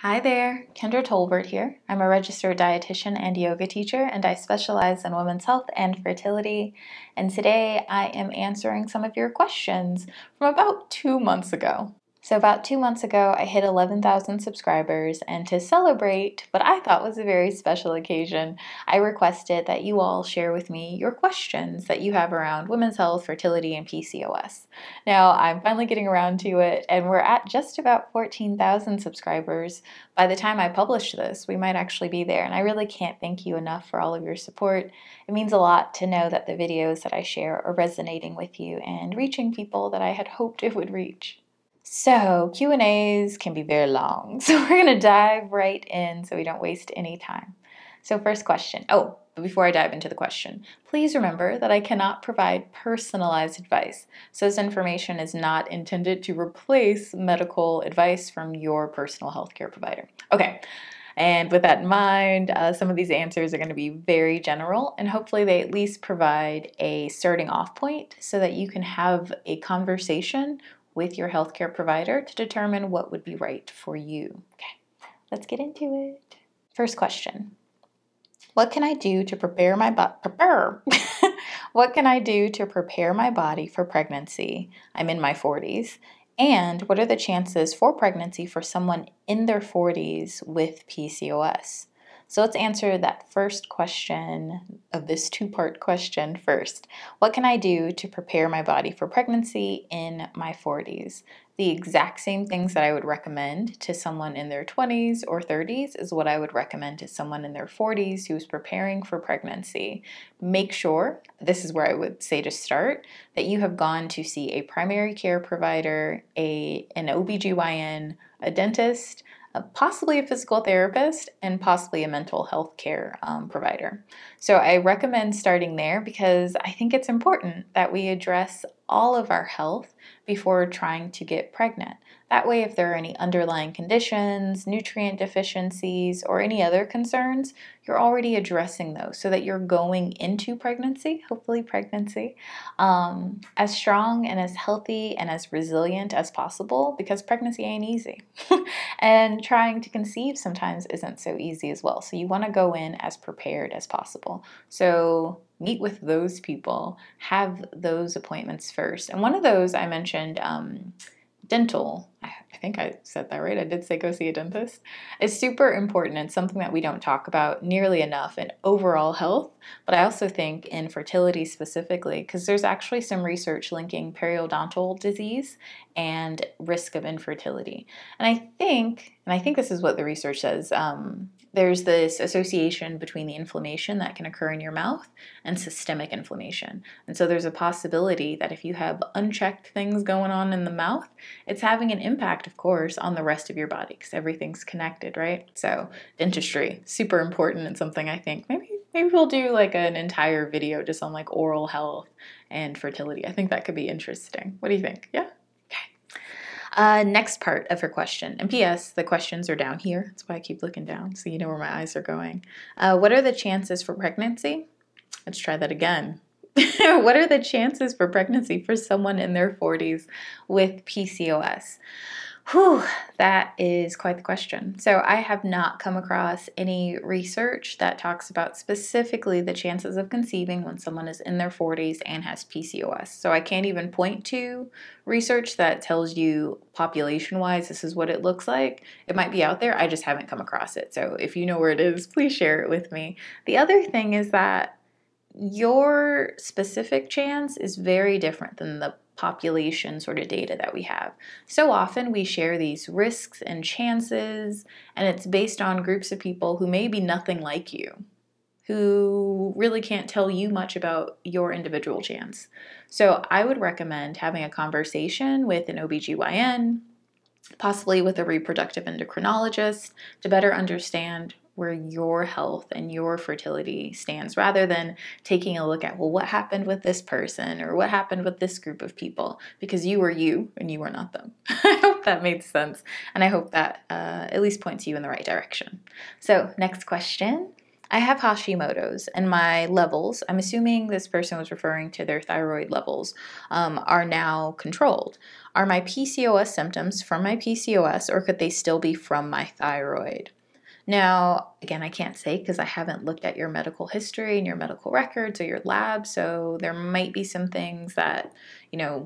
Hi there, Kendra Tolbert here. I'm a registered dietitian and yoga teacher, and I specialize in women's health and fertility. And today I am answering some of your questions from about 2 months ago. So about 2 months ago, I hit 11,000 subscribers, and to celebrate what I thought was a very special occasion, I requested that you all share with me your questions that you have around women's health, fertility, and PCOS. Now, I'm finally getting around to it, and we're at just about 14,000 subscribers. By the time I publish this, we might actually be there, and I really can't thank you enough for all of your support. It means a lot to know that the videos that I share are resonating with you and reaching people that I had hoped it would reach. So Q&As can be very long, so we're going to dive right in so we don't waste any time. So first question. But before I dive into the question, please remember that I cannot provide personalized advice. So this information is not intended to replace medical advice from your personal healthcare provider. Okay. And with that in mind, some of these answers are going to be very general, and hopefully they at least provide a starting off point so that you can have a conversation with your healthcare provider to determine what would be right for you. Okay, let's get into it. First question. What can I do to prepare my What can I do to prepare my body for pregnancy? I'm in my 40s. And what are the chances for pregnancy for someone in their 40s with PCOS? So let's answer that first question of this two-part question first. What can I do to prepare my body for pregnancy in my 40s? The exact same things that I would recommend to someone in their 20s or 30s is what I would recommend to someone in their 40s who's preparing for pregnancy. Make sure, this is where I would say to start, that you have gone to see a primary care provider, an OBGYN, a dentist, possibly a physical therapist, and possibly a mental health care provider. So I recommend starting there because I think it's important that we address all of our health before trying to get pregnant. That way, if there are any underlying conditions, nutrient deficiencies, or any other concerns, you're already addressing those so that you're going into pregnancy, hopefully pregnancy, as strong and as healthy and as resilient as possible, because pregnancy ain't easy. And trying to conceive sometimes isn't so easy as well. So you want to go in as prepared as possible. So meet with those people, have those appointments first. And one of those I mentioned, dental, I think I said that right. I did say go see a dentist. It's super important and something that we don't talk about nearly enough in overall health, but I also think in fertility specifically, because there's actually some research linking periodontal disease and risk of infertility. And I think this is what the research says, there's this association between the inflammation that can occur in your mouth and systemic inflammation. And so there's a possibility that if you have unchecked things going on in the mouth, it's having an impact, of course, on the rest of your body because everything's connected, right? So dentistry, super important, and something I think maybe we'll do like an entire video just on like oral health and fertility. I think that could be interesting. What do you think? Yeah? Next part of her question. And P.S., the questions are down here. That's why I keep looking down so you know where my eyes are going. What are the chances for pregnancy? Let's try that again. What are the chances for pregnancy for someone in their 40s with PCOS? Whew, that is quite the question. So I have not come across any research that talks about specifically the chances of conceiving when someone is in their 40s and has PCOS. So I can't even point to research that tells you population-wise this is what it looks like. It might be out there. I just haven't come across it. So if you know where it is, please share it with me. The other thing is that your specific chance is very different than the population sort of data that we have. So often we share these risks and chances, and it's based on groups of people who may be nothing like you, who really can't tell you much about your individual chance. So I would recommend having a conversation with an OBGYN, possibly with a reproductive endocrinologist, to better understand where your health and your fertility stands, rather than taking a look at, well, what happened with this person or what happened with this group of people, because you were you and you were not them. I hope that made sense, and I hope that at least points you in the right direction. So next question. I have Hashimoto's, and my levels, I'm assuming this person was referring to their thyroid levels, are now controlled. Are my PCOS symptoms from my PCOS, or could they still be from my thyroid? Now, again, I can't say because I haven't looked at your medical history and your medical records or your lab, so there might be some things that,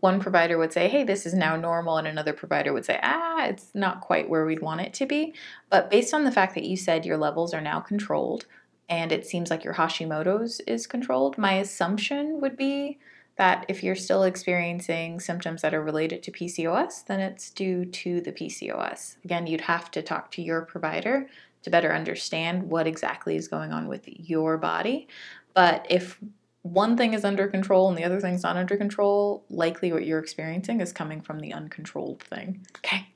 one provider would say, hey, this is now normal, and another provider would say, it's not quite where we'd want it to be. But based on the fact that you said your levels are now controlled, and it seems like your Hashimoto's is controlled, my assumption would be that if you're still experiencing symptoms that are related to PCOS, then it's due to the PCOS. Again, you'd have to talk to your provider to better understand what exactly is going on with your body. But if one thing is under control and the other thing's not under control, likely what you're experiencing is coming from the uncontrolled thing. Okay,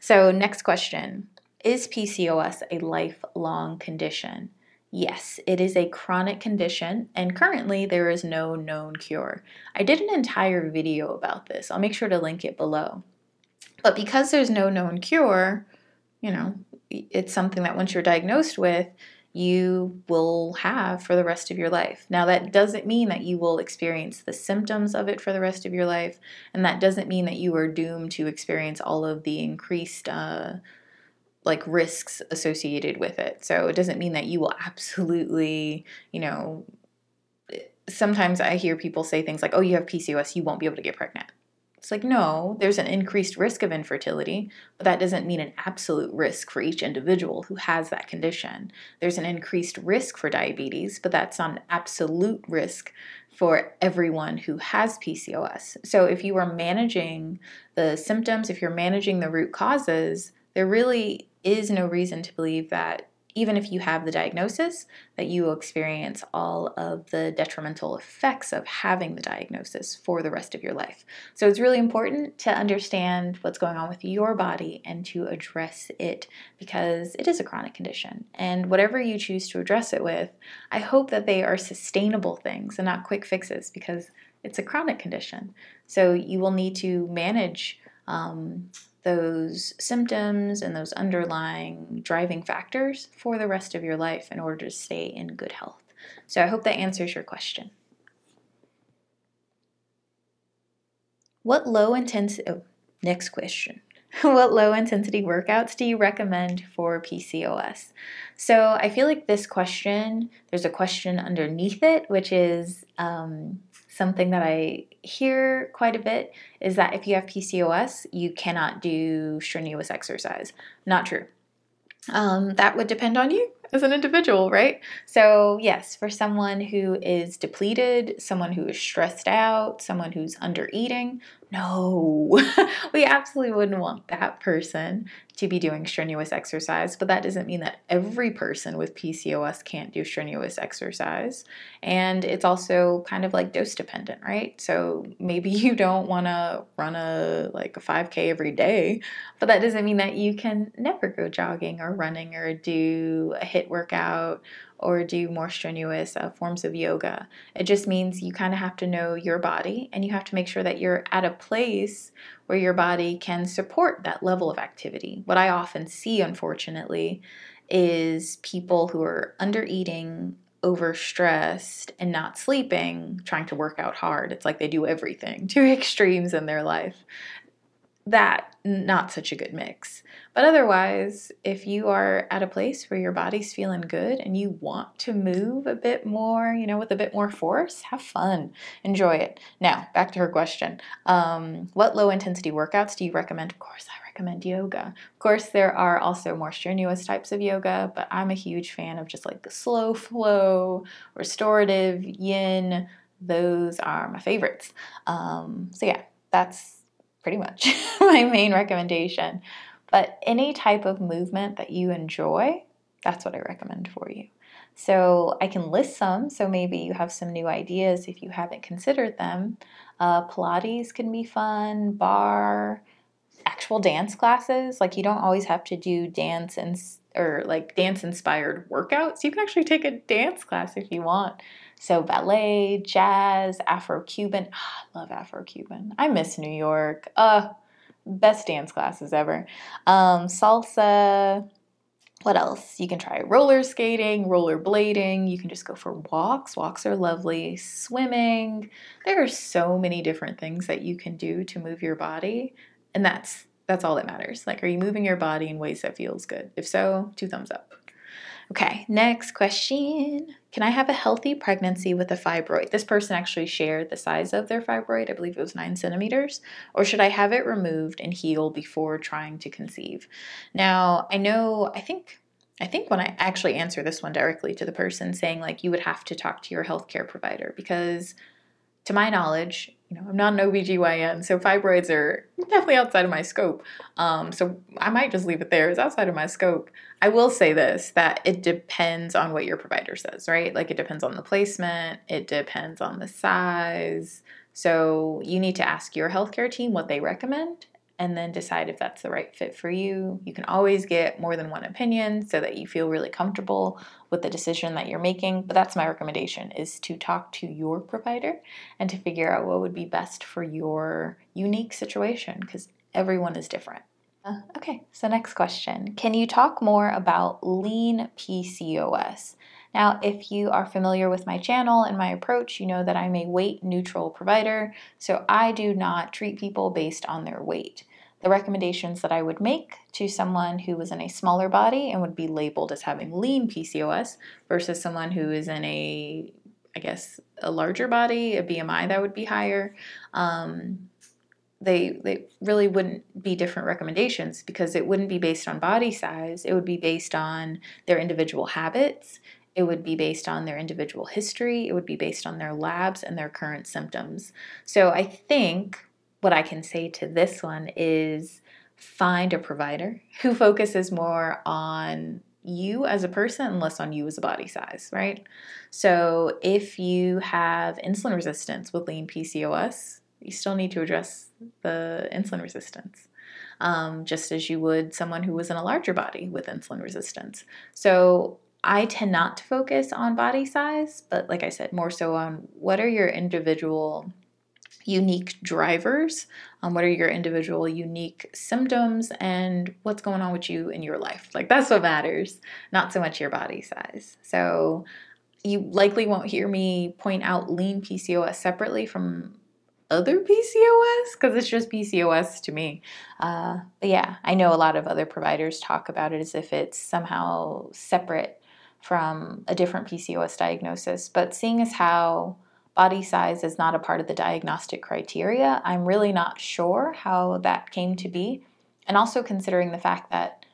so next question. Is PCOS a lifelong condition? Yes, it is a chronic condition, and currently there is no known cure. I did an entire video about this. I'll make sure to link it below. But because there's no known cure, it's something that once you're diagnosed with, you will have for the rest of your life. Now, that doesn't mean that you will experience the symptoms of it for the rest of your life, and that doesn't mean that you are doomed to experience all of the increased risks associated with it. So it doesn't mean that you will absolutely, sometimes I hear people say things like, oh, you have PCOS, you won't be able to get pregnant. It's like, no, there's an increased risk of infertility, but that doesn't mean an absolute risk for each individual who has that condition. There's an increased risk for diabetes, but that's not an absolute risk for everyone who has PCOS. So if you are managing the symptoms, if you're managing the root causes, there really is no reason to believe that even if you have the diagnosis, that you will experience all of the detrimental effects of having the diagnosis for the rest of your life. So it's really important to understand what's going on with your body and to address it because it is a chronic condition. And whatever you choose to address it with, I hope that they are sustainable things and not quick fixes because it's a chronic condition. So you will need to manage those symptoms and those underlying driving factors for the rest of your life in order to stay in good health. So I hope that answers your question. Next question. What low intensity workouts do you recommend for PCOS? So I feel like this question, there's a question underneath it, which is something that I hear quite a bit, is that if you have PCOS, you cannot do strenuous exercise. Not true. That would depend on you as an individual, right? So yes, for someone who is depleted, someone who is stressed out, someone who's under eating, no, we absolutely wouldn't want that person to be doing strenuous exercise, but that doesn't mean that every person with PCOS can't do strenuous exercise. And it's also kind of like dose dependent, right? So maybe you don't want to run a 5K every day, but that doesn't mean that you can never go jogging or running or do a HIIT workout or do more strenuous forms of yoga. It just means you kind of have to know your body and you have to make sure that you're at a place where your body can support that level of activity. What I often see, unfortunately, is people who are under eating, overstressed, and not sleeping, trying to work out hard. It's like they do everything to extremes in their life. That, not such a good mix. But otherwise, if you are at a place where your body's feeling good and you want to move a bit more, with a bit more force, have fun, enjoy it. Now, back to her question. What low intensity workouts do you recommend? Of course, I recommend yoga. Of course, there are also more strenuous types of yoga, but I'm a huge fan of just like the slow flow, restorative, yin. Those are my favorites. So yeah, that's pretty much my main recommendation. But any type of movement that you enjoy, that's what I recommend for you. So I can list some, so maybe you have some new ideas if you haven't considered them. Pilates can be fun, bar, actual dance classes. Like you don't always have to do dance dance-inspired workouts. You can actually take a dance class if you want. So ballet, jazz, Afro-Cuban. I love Afro-Cuban. I miss New York. Best dance classes ever. Salsa, What else? You can try roller skating, roller blading. You can just go for walks. Walks are lovely. Swimming. There are so many different things that you can do to move your body, and that's all that matters. Like, are you moving your body in ways that feels good? If so, 2 thumbs up. Okay, next question. Can I have a healthy pregnancy with a fibroid? This person actually shared the size of their fibroid. I believe it was 9 centimeters. Or should I have it removed and heal before trying to conceive? Now, I think when I actually answer this one directly to the person, saying like you would have to talk to your healthcare provider, because to my knowledge, I'm not an OBGYN, so fibroids are definitely outside of my scope. So I might just leave it there. It's outside of my scope. I will say this, that it depends on what your provider says, right? Like, it depends on the placement. It depends on the size. So you need to ask your healthcare team what they recommend and then decide if that's the right fit for you. You can always get more than one opinion so that you feel really comfortable with the decision that you're making. But that's my recommendation, is to talk to your provider and to figure out what would be best for your unique situation, because everyone is different. Okay, so next question. Can you talk more about lean PCOS? Now, if you are familiar with my channel and my approach, you know that I'm a weight neutral provider, so I do not treat people based on their weight. The recommendations that I would make to someone who was in a smaller body and would be labeled as having lean PCOS versus someone who is in a larger body, a BMI that would be higher, they really wouldn't be different recommendations, because it wouldn't be based on body size. It would be based on their individual habits. It would be based on their individual history. It would be based on their labs and their current symptoms. So I think what I can say to this one is find a provider who focuses more on you as a person and less on you as a body size, right? So if you have insulin resistance with lean PCOS, you still need to address the insulin resistance, just as you would someone who was in a larger body with insulin resistance. So I tend not to focus on body size, but like I said, more so on what are your individual unique drivers, what are your individual unique symptoms, and what's going on with you in your life. Like, that's what matters, not so much your body size. So you likely won't hear me point out lean PCOS separately from other PCOS, because it's just PCOS to me. But yeah, I know a lot of other providers talk about it as if it's somehow separate from a different PCOS diagnosis. But seeing as how body size is not a part of the diagnostic criteria, I'm really not sure how that came to be. And also considering the fact that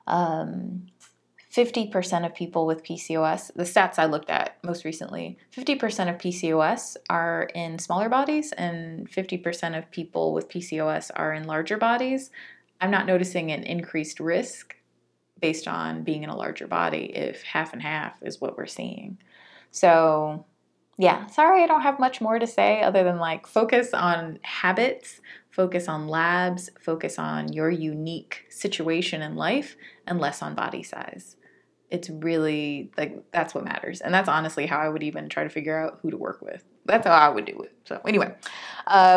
50% of people with PCOS, the stats I looked at most recently, 50% of PCOS are in smaller bodies and 50% of people with PCOS are in larger bodies. I'm not noticing an increased risk based on being in a larger body if half and half is what we're seeing. So yeah, sorry I don't have much more to say other than like focus on habits, focus on labs, focus on your unique situation in life, and less on body size. It's really like, that's what matters. And that's honestly how I would even try to figure out who to work with. That's how I would do it. So anyway,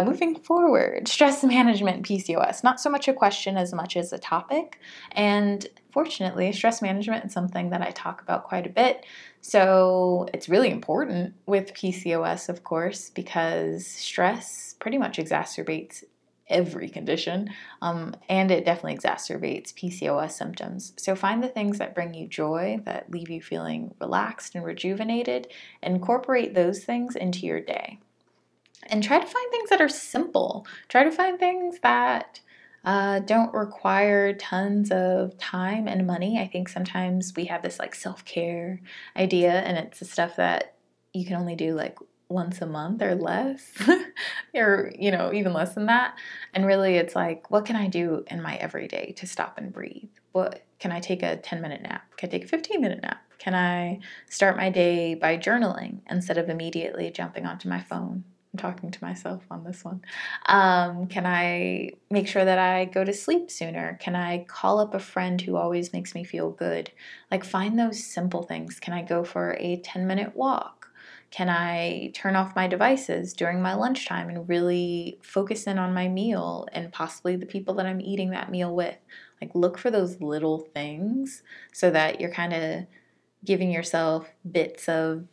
moving forward, stress management PCOS, not so much a question as much as a topic. And fortunately, stress management is something that I talk about quite a bit. So it's really important with PCOS, of course, because stress pretty much exacerbates every condition, and it definitely exacerbates PCOS symptoms. So find the things that bring you joy, that leave you feeling relaxed and rejuvenated, and incorporate those things into your day. And try to find things that are simple. Try to find things that don't require tons of time and money. I think sometimes we have this like self-care idea, and it's the stuff that you can only do like once a month or less, or even less than that. And really it's like, what can I do in my everyday to stop and breathe? What can I take a 10-minute nap? Can I take a 15-minute nap? Can I start my day by journaling instead of immediately jumping onto my phone? I'm talking to myself on this one. Can I make sure that I go to sleep sooner? Can I call up a friend who always makes me feel good? Like, find those simple things. Can I go for a 10-minute walk? Can I turn off my devices during my lunchtime and really focus in on my meal and possibly the people that I'm eating that meal with? Like, look for those little things so that you're kind of giving yourself bits of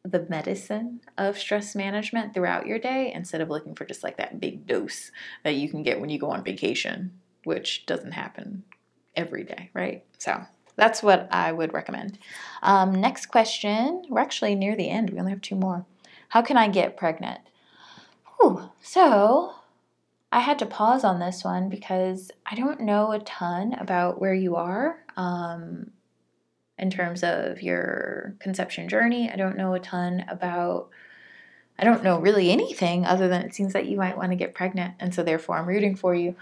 the medicine of stress management throughout your day instead of looking for just like that big dose that you can get when you go on vacation, which doesn't happen every day, right? So that's what I would recommend. Next question. We're actually near the end. We only have 2 more. How can I get pregnant? So I had to pause on this one because I don't know a ton about where you are in terms of your conception journey. I don't know a ton about, I don't know really anything other than it seems that you might want to get pregnant. And so therefore I'm rooting for you.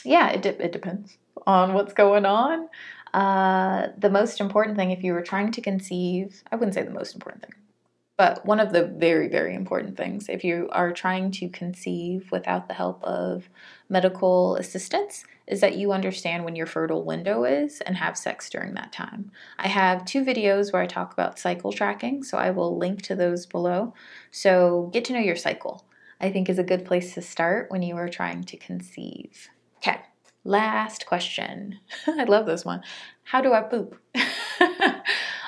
Yeah, it depends on what's going on. The most important thing, if you were trying to conceive, I wouldn't say the most important thing, but one of the very, very important things, if you are trying to conceive without the help of medical assistance, is that you understand when your fertile window is and have sex during that time. I have 2 videos where I talk about cycle tracking, so I will link to those below. So get to know your cycle, I think, is a good place to start when you are trying to conceive. Okay, last question. I love this one. How do I poop?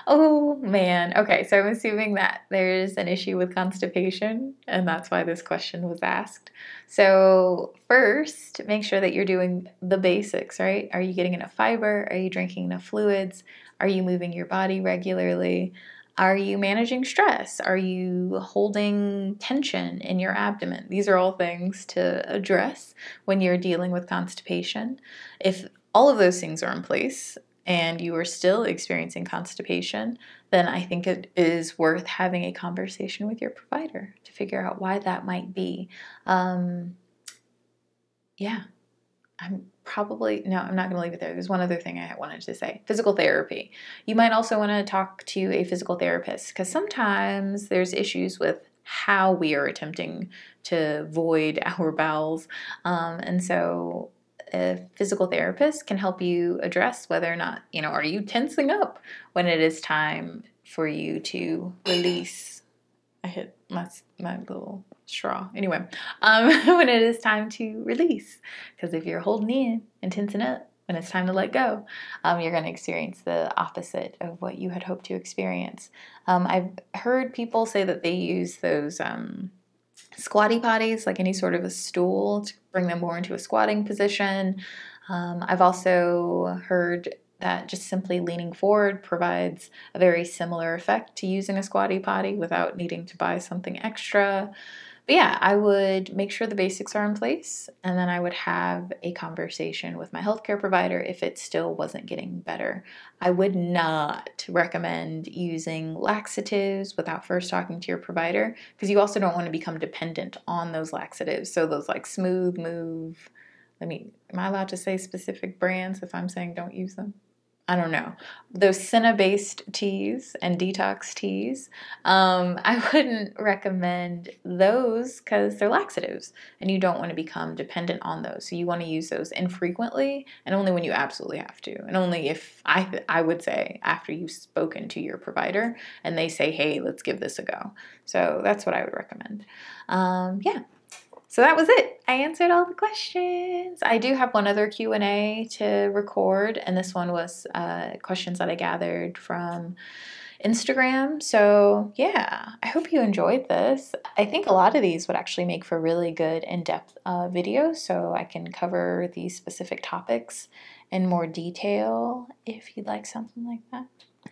Oh man. Okay, so I'm assuming that there's an issue with constipation, and that's why this question was asked. So first, make sure that you're doing the basics, right? Are you getting enough fiber? Are you drinking enough fluids? Are you moving your body regularly? Are you managing stress? Are you holding tension in your abdomen? These are all things to address when you're dealing with constipation. If all of those things are in place, and you are still experiencing constipation, then I think it is worth having a conversation with your provider to figure out why that might be. Yeah, I'm not going to leave it there. There's one other thing I wanted to say. Physical therapy. You might also want to talk to a physical therapist because sometimes there's issues with how we are attempting to void our bowels. And so a physical therapist can help you address whether or not, are you tensing up when it is time for you to release? I hit my little straw. Anyway, when it is time to release, because if you're holding in and tensing up, when it's time to let go, you're going to experience the opposite of what you had hoped to experience. I've heard people say that they use those squatty potties, like any sort of a stool, to bring them more into a squatting position. I've also heard that just simply leaning forward provides a very similar effect to using a squatty potty without needing to buy something extra. But yeah, I would make sure the basics are in place, and then I would have a conversation with my healthcare provider if it still wasn't getting better. I would not recommend using laxatives without first talking to your provider, because you also don't want to become dependent on those laxatives. So those like Smooth Move, am I allowed to say specific brands if I'm saying don't use them? I don't know. Those senna-based teas and detox teas, I wouldn't recommend those because they're laxatives and you don't want to become dependent on those. So you want to use those infrequently and only when you absolutely have to. And only if I would say after you've spoken to your provider and they say, hey, let's give this a go. So that's what I would recommend. Yeah. So that was it. I answered all the questions. I do have one other Q&A to record, and this one was questions that I gathered from Instagram. So yeah, I hope you enjoyed this. I think a lot of these would actually make for really good in-depth videos, so I can cover these specific topics in more detail if you'd like something like that.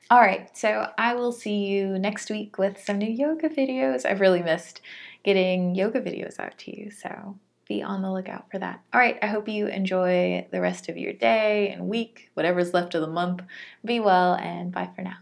All right, so I will see you next week with some new yoga videos. I've really missed getting yoga videos out to you, so be on the lookout for that. All right, I hope you enjoy the rest of your day and week, whatever's left of the month. Be well, and bye for now.